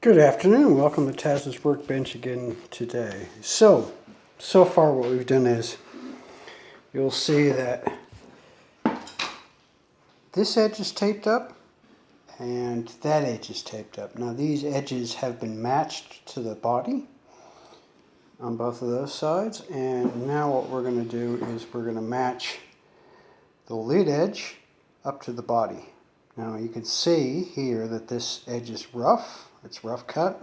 Good afternoon. Welcome to Taz's Workbench again today. So far what we've done is you'll see that this edge is taped up and that edge is taped up. Now these edges have been matched to the body on both of those sides, and now what we're going to do is we're going to match the lid edge up to the body. Now you can see here that this edge is rough. It's rough cut,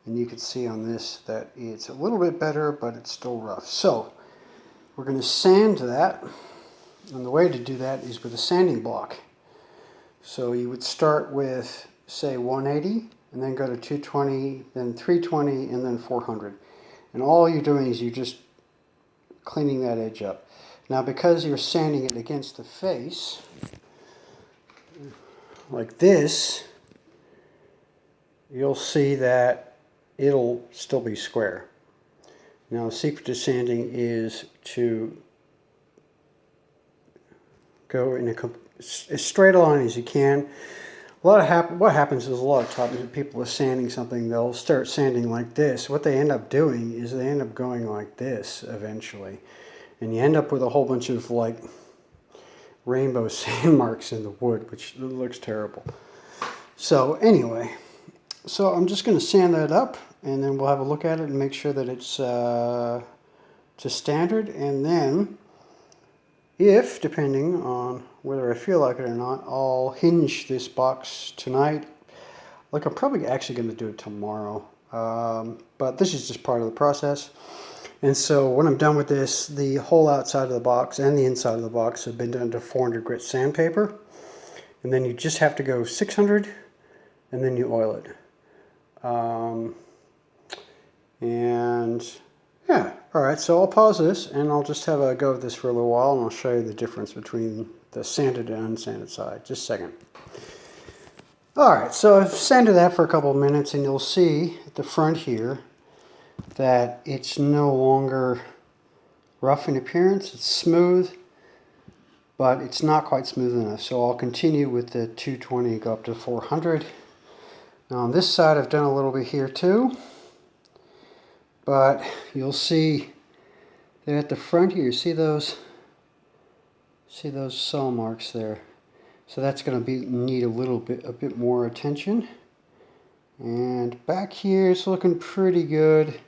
and you can see on this that it's a little bit better, but it's still rough. So we're going to sand that, and the way to do that is with a sanding block. So you would start with, say, 180, and then go to 220, then 320, and then 400. And all you're doing is you're just cleaning that edge up. Now because you're sanding it against the face, like this, you'll see that it'll still be square. Now the secret to sanding is to go in as straight a line as you can. What happens is a lot of times when people are sanding something, they'll start sanding like this. What they end up doing is they end up going like this eventually. And you end up with a whole bunch of like rainbow sand marks in the wood, which looks terrible. So anyway, so I'm just going to sand that up, and then we'll have a look at it and make sure that it's to standard. And then, if, depending on whether I feel like it or not, I'll hinge this box tonight. Like, I'm probably actually going to do it tomorrow. But this is just part of the process. And so when I'm done with this, the whole outside of the box and the inside of the box have been done to 400 grit sandpaper. And then you just have to go 600, and then you oil it. And yeah, alright, so I'll pause this and I'll just have a go at this for a little while, and I'll show you the difference between the sanded and unsanded side. Just a second. Alright, so I've sanded that for a couple of minutes, and you'll see at the front here that it's no longer rough in appearance. It's smooth, but it's not quite smooth enough. So I'll continue with the 220, go up to 400. Now on this side I've done a little bit here too, but you'll see that at the front here, see those saw marks there. So that's going to need a bit more attention. And back here it's looking pretty good.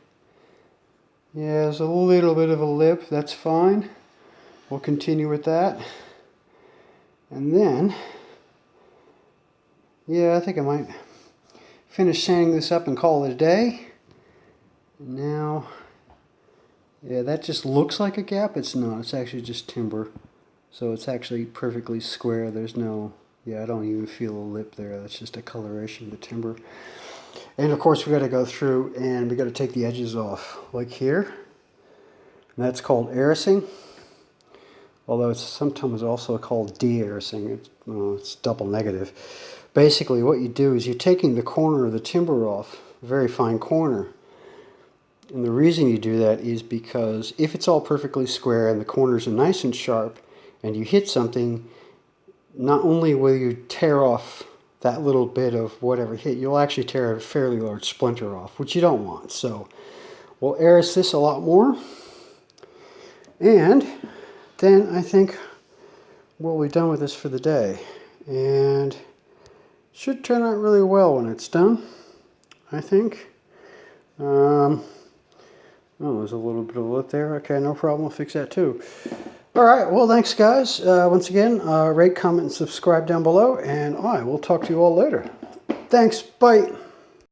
Yeah, there's a little bit of a lip, that's fine. We'll continue with that. And then, yeah, I think I might finish sanding this up and call it a day. Now, yeah, that just looks like a gap. It's not. It's actually just timber. So it's actually perfectly square. There's no, yeah, I don't even feel a lip there. That's just a coloration of the timber. And of course we got to go through and we got to take the edges off, like here. And that's called airicing. Although it's sometimes also called de-airicing. It's double negative. Basically what you do is you're taking the corner of the timber off, a very fine corner. And the reason you do that is because if it's all perfectly square and the corners are nice and sharp and you hit something, not only will you tear off that little bit of whatever hit, you'll actually tear a fairly large splinter off, which you don't want. So we'll airice this a lot more. And then I think we'll be done with this for the day. And should turn out really well when it's done, I think. Oh, there's a little bit of a lip there. Okay, no problem. I'll fix that too. All right. Well, thanks, guys. Once again, rate, comment, and subscribe down below, and I will talk to you all later. Thanks. Bye.